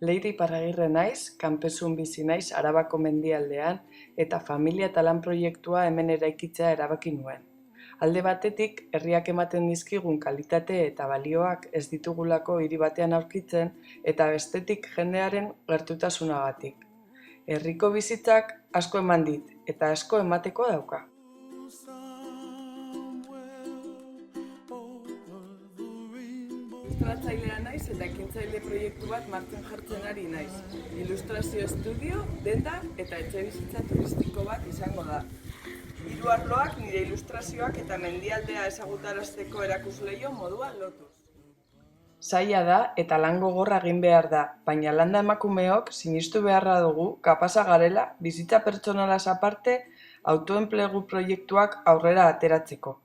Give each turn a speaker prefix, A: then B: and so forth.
A: Leire Iparragirre naiz, kanpesun bizi naiz Arabako mendialdean eta familia eta lan proiektua hemen eraikitzea erabaki nuen. Alde batetik, herriak ematen dizkigun kalitate eta balioak ez ditugulako hiri batean aurkitzen eta bestetik jendearen gertutasunagatik. Herriko bizitzak asko eman dit eta asko emateko dauka. Ilustratzailea naiz eta ekintzaile proiektu bat martxan jartzen ari naiz. Ilustrazio estudio, denda eta etxebizitza turistiko bat izango da. Hiru arloak nire ilustrazioak eta mendialdea ezagutarazteko erakusleiho moduan lotuz. Zaila da eta lan gogorra egin behar da, baina landa emakumeok sinistu beharra dugu kapasa garela bizitza pertsonalaz aparte autoenplegu proiektuak aurrera ateratzeko.